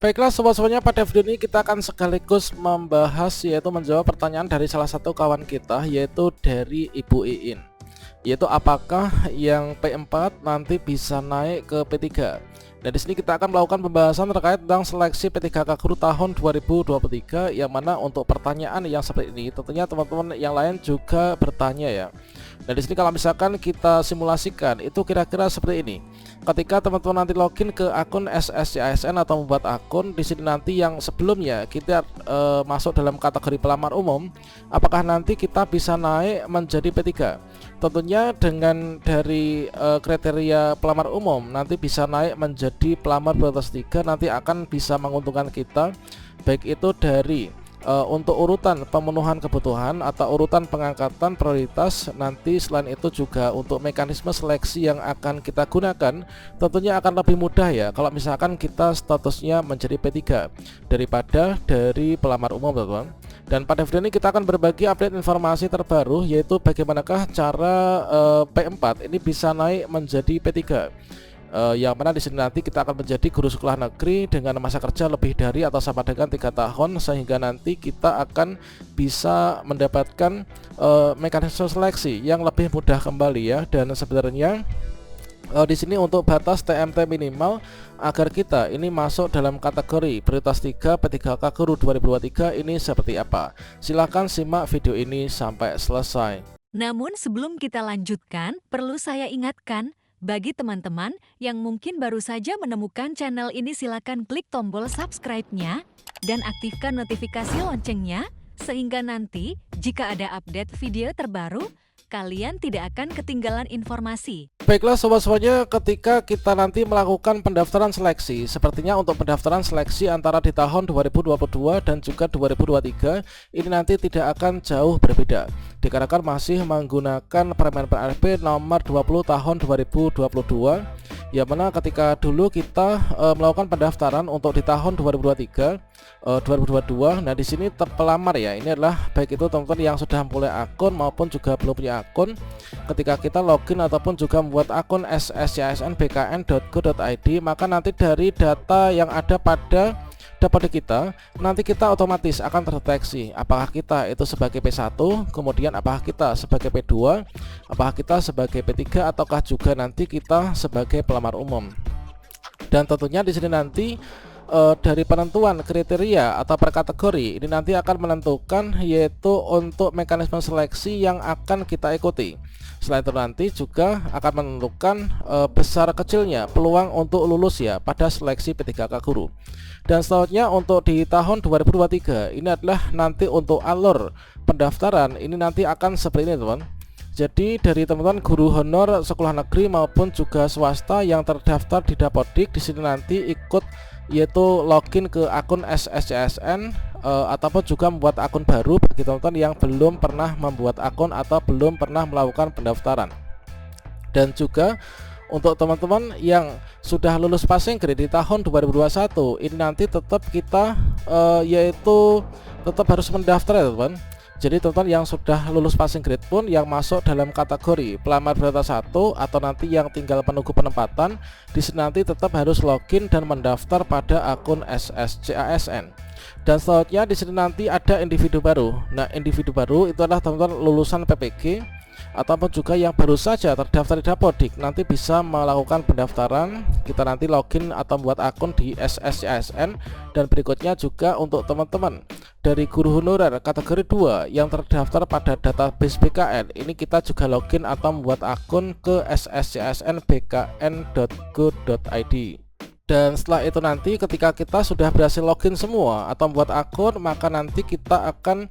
Baiklah sobat-sobatnya, pada video ini kita akan sekaligus membahas yaitu menjawab pertanyaan dari salah satu kawan kita, yaitu dari Ibu Iin, yaitu apakah yang P4 nanti bisa naik ke P3. Dan di sini kita akan melakukan pembahasan terkait tentang seleksi P3K Guru tahun 2023, yang mana untuk pertanyaan yang seperti ini tentunya teman-teman yang lain juga bertanya ya. Dan di sini kalau misalkan kita simulasikan itu kira-kira seperti ini. Ketika teman-teman nanti login ke akun SSCASN atau membuat akun, di sini nanti yang sebelumnya kita masuk dalam kategori pelamar umum, apakah nanti kita bisa naik menjadi P3? Tentunya dengan dari kriteria pelamar umum nanti bisa naik menjadi pelamar prioritas 3, nanti akan bisa menguntungkan kita, baik itu dari untuk urutan pemenuhan kebutuhan atau urutan pengangkatan prioritas. Nanti selain itu juga untuk mekanisme seleksi yang akan kita gunakan tentunya akan lebih mudah ya kalau misalkan kita statusnya menjadi P3 daripada dari pelamar umum, teman-teman. Dan pada video ini kita akan berbagi update informasi terbaru, yaitu bagaimanakah cara P4 ini bisa naik menjadi P3. Yang mana di sini nanti kita akan menjadi guru sekolah negeri dengan masa kerja lebih dari atau sama dengan 3 tahun, sehingga nanti kita akan bisa mendapatkan mekanisme seleksi yang lebih mudah kembali ya. Dan sebenarnya di sini untuk batas TMT minimal agar kita ini masuk dalam kategori prioritas 3 P3K Guru 2023 ini seperti apa? Silahkan simak video ini sampai selesai. Namun sebelum kita lanjutkan, perlu saya ingatkan, bagi teman-teman yang mungkin baru saja menemukan channel ini, silakan klik tombol subscribe-nya dan aktifkan notifikasi loncengnya, sehingga nanti jika ada update video terbaru, kalian tidak akan ketinggalan informasi. Baiklah sobat-sobatnya, ketika kita nanti melakukan pendaftaran seleksi, sepertinya untuk pendaftaran seleksi antara di tahun 2022 dan juga 2023 ini nanti tidak akan jauh berbeda, dikarenakan masih menggunakan Permen PRB nomor 20 tahun 2022, yang mana ketika dulu kita melakukan pendaftaran untuk di tahun 2023 2022. Nah di sini pelamar ya, ini adalah baik itu teman-teman yang sudah mulai akun maupun juga belum punya akun. Ketika kita login ataupun juga membuat akun sscsnbkn.go.id, maka nanti dari data yang ada pada dapodik kita, nanti kita otomatis akan terdeteksi apakah kita itu sebagai P1, kemudian apakah kita sebagai P2, apakah kita sebagai P3, ataukah juga nanti kita sebagai pelamar umum. Dan tentunya di sini nanti dari penentuan kriteria atau per kategori ini nanti akan menentukan yaitu untuk mekanisme seleksi yang akan kita ikuti. Selain itu nanti juga akan menentukan besar kecilnya peluang untuk lulus ya pada seleksi P3K Guru. Dan selanjutnya untuk di tahun 2023 ini adalah nanti untuk alur pendaftaran ini nanti akan seperti ini, teman. Jadi dari teman-teman guru honor sekolah negeri maupun juga swasta yang terdaftar di dapodik, di sini nanti ikut yaitu login ke akun SSCSN ataupun juga membuat akun baru bagi teman-teman yang belum pernah membuat akun atau belum pernah melakukan pendaftaran. Dan juga untuk teman-teman yang sudah lulus passing grade di tahun 2021 ini nanti tetap kita yaitu tetap harus mendaftar ya teman-teman. Jadi teman-teman yang sudah lulus passing grade pun yang masuk dalam kategori pelamar prioritas 1 atau nanti yang tinggal menunggu penempatan, di sini nanti tetap harus login dan mendaftar pada akun SSCASN. Dan selanjutnya di sini nanti ada individu baru. Nah, individu baru itu adalah teman-teman lulusan PPG ataupun juga yang baru saja terdaftar di dapodik, nanti bisa melakukan pendaftaran. Kita nanti login atau membuat akun di SSCASN. Dan berikutnya juga untuk teman-teman dari guru honorer kategori 2 yang terdaftar pada database BKN, ini kita juga login atau membuat akun ke sscsnbkn.go.id. Dan setelah itu nanti ketika kita sudah berhasil login semua atau membuat akun, maka nanti kita akan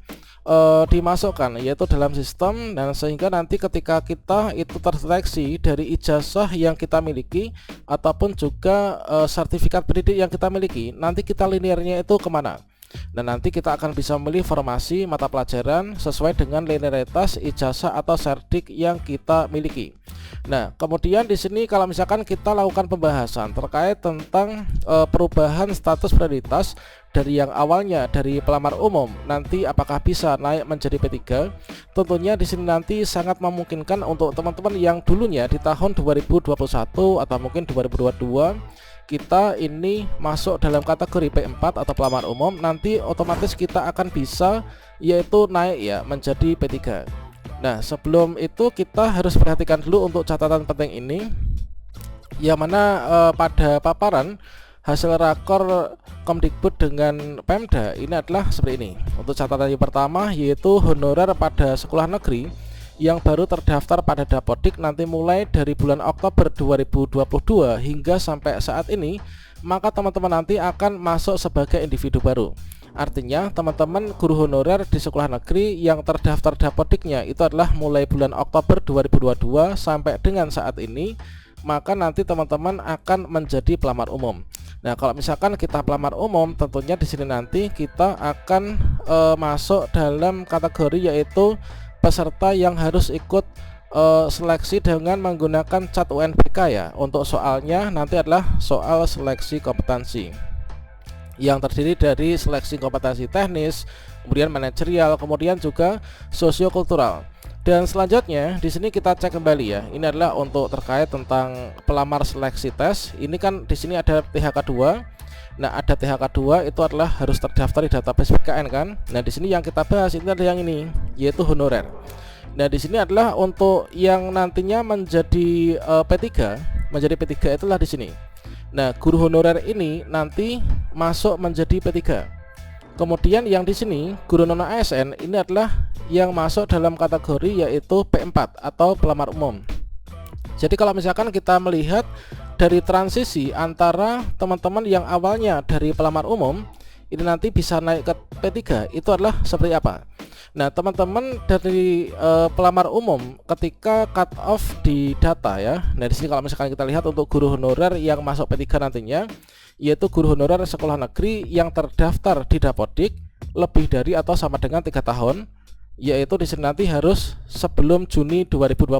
dimasukkan yaitu dalam sistem, dan sehingga nanti ketika kita itu terdeteksi dari ijazah yang kita miliki ataupun juga sertifikat pendidik yang kita miliki, nanti kita linearnya itu kemana. Dan nanti kita akan bisa memilih formasi mata pelajaran sesuai dengan linearitas ijazah atau serdik yang kita miliki. Nah, kemudian di sini kalau misalkan kita lakukan pembahasan terkait tentang perubahan status prioritas dari yang awalnya dari pelamar umum nanti apakah bisa naik menjadi P3, tentunya di sini nanti sangat memungkinkan untuk teman-teman yang dulunya di tahun 2021 atau mungkin 2022 kita ini masuk dalam kategori P4 atau pelamar umum, nanti otomatis kita akan bisa yaitu naik ya menjadi P3. Nah, sebelum itu kita harus perhatikan dulu untuk catatan penting ini, yang mana pada paparan hasil rakor Kemdikbud dengan Pemda ini adalah seperti ini. Untuk catatan yang pertama yaitu honorer pada sekolah negeri yang baru terdaftar pada Dapodik nanti mulai dari bulan Oktober 2022 hingga sampai saat ini, maka teman-teman nanti akan masuk sebagai individu baru. Artinya teman-teman guru honorer di sekolah negeri yang terdaftar Dapodiknya itu adalah mulai bulan Oktober 2022 sampai dengan saat ini, maka nanti teman-teman akan menjadi pelamar umum. Nah, kalau misalkan kita pelamar umum, tentunya di sini nanti kita akan masuk dalam kategori yaitu peserta yang harus ikut seleksi dengan menggunakan cat UNBK ya. Untuk soalnya nanti adalah soal seleksi kompetensi yang terdiri dari seleksi kompetensi teknis, kemudian manajerial, kemudian juga sosiokultural. Dan selanjutnya di sini kita cek kembali ya. Ini adalah untuk terkait tentang pelamar seleksi tes. Ini kan di sini ada THK2. Nah, ada THK2 itu adalah harus terdaftar di database BKN kan. Nah, di sini yang kita bahas ini ada yang ini, yaitu honorer. Nah, di sini adalah untuk yang nantinya menjadi P3, menjadi P3 itulah di sini. Nah, guru honorer ini nanti masuk menjadi P3. Kemudian yang di sini guru non ASN ini adalah yang masuk dalam kategori yaitu P4 atau pelamar umum. Jadi kalau misalkan kita melihat dari transisi antara teman-teman yang awalnya dari pelamar umum ini nanti bisa naik ke P3 itu adalah seperti apa? Nah, teman-teman dari pelamar umum ketika cut off di data ya. Nah, di sini kalau misalkan kita lihat untuk guru honorer yang masuk P3 nantinya yaitu guru honorer sekolah negeri yang terdaftar di Dapodik lebih dari atau sama dengan 3 tahun, yaitu di sini nanti harus sebelum Juni 2020.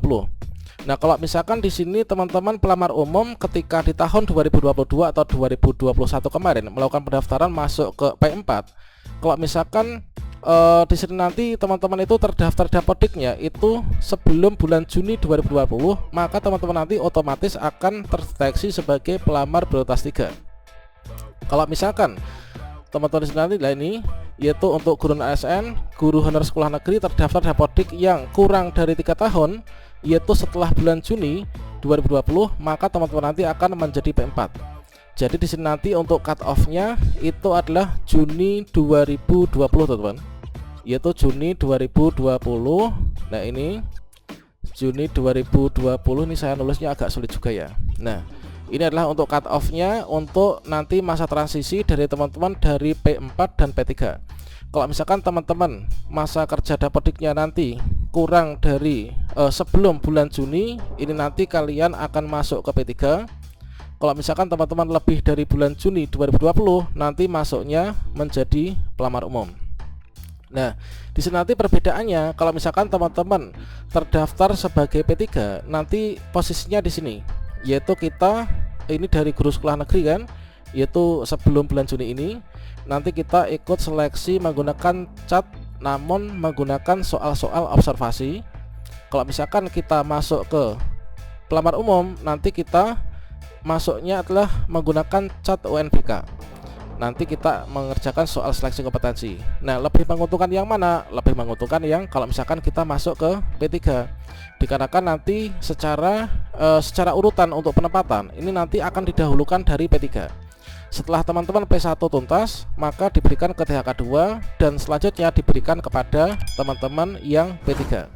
Nah, kalau misalkan di sini teman-teman pelamar umum ketika di tahun 2022 atau 2021 kemarin melakukan pendaftaran masuk ke P4, kalau misalkan di sini nanti teman-teman itu terdaftar Dapodiknya itu sebelum bulan Juni 2020, maka teman-teman nanti otomatis akan terdeteksi sebagai pelamar prioritas 3. Kalau misalkan teman-teman di sini nanti ini yaitu untuk guru ASN, guru honor sekolah negeri terdaftar Dapodik yang kurang dari 3 tahun yaitu setelah bulan Juni 2020, maka teman-teman nanti akan menjadi P4. Jadi di sini nanti untuk cut off-nya itu adalah Juni 2020 teman-teman. Yaitu Juni 2020. Nah, ini Juni 2020 ini saya nulisnya agak sulit juga ya. Nah, ini adalah untuk cut off-nya untuk nanti masa transisi dari teman-teman dari P4 dan P3. Kalau misalkan teman-teman masa kerja Dapodiknya nanti kurang dari sebelum bulan Juni, ini nanti kalian akan masuk ke P3. Kalau misalkan teman-teman lebih dari bulan Juni 2020, nanti masuknya menjadi pelamar umum. Nah, di sini nanti perbedaannya kalau misalkan teman-teman terdaftar sebagai P3, nanti posisinya di sini, yaitu kita ini dari guru sekolah negeri kan, yaitu sebelum bulan Juni ini nanti kita ikut seleksi menggunakan cat namun menggunakan soal-soal observasi. Kalau misalkan kita masuk ke pelamar umum, nanti kita masuknya adalah menggunakan cat UNBK. Nanti kita mengerjakan soal seleksi kompetensi. Nah, lebih menguntungkan yang mana? Lebih menguntungkan yang kalau misalkan kita masuk ke P3. Dikarenakan nanti secara urutan untuk penempatan ini nanti akan didahulukan dari P3. Setelah teman-teman P1 tuntas, maka diberikan ke THK2 dan selanjutnya diberikan kepada teman-teman yang P3.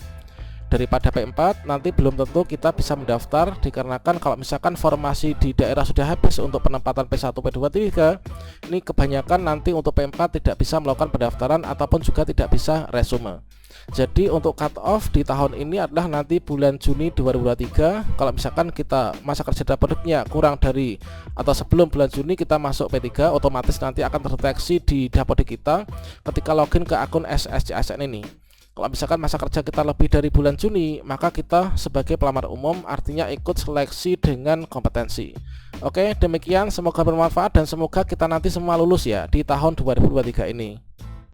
Daripada P4 nanti belum tentu kita bisa mendaftar, dikarenakan kalau misalkan formasi di daerah sudah habis untuk penempatan P1, P2, P3, ini kebanyakan nanti untuk P4 tidak bisa melakukan pendaftaran ataupun juga tidak bisa resume. Jadi untuk cut off di tahun ini adalah nanti bulan Juni 2023. Kalau misalkan kita masa kerja Dapodiknya kurang dari atau sebelum bulan Juni kita masuk P3, otomatis nanti akan terdeteksi di Dapodik kita ketika login ke akun SSCSN ini. Kalau misalkan masa kerja kita lebih dari bulan Juni, maka kita sebagai pelamar umum artinya ikut seleksi dengan kompetensi. Oke, demikian, semoga bermanfaat dan semoga kita nanti semua lulus ya di tahun 2023 ini.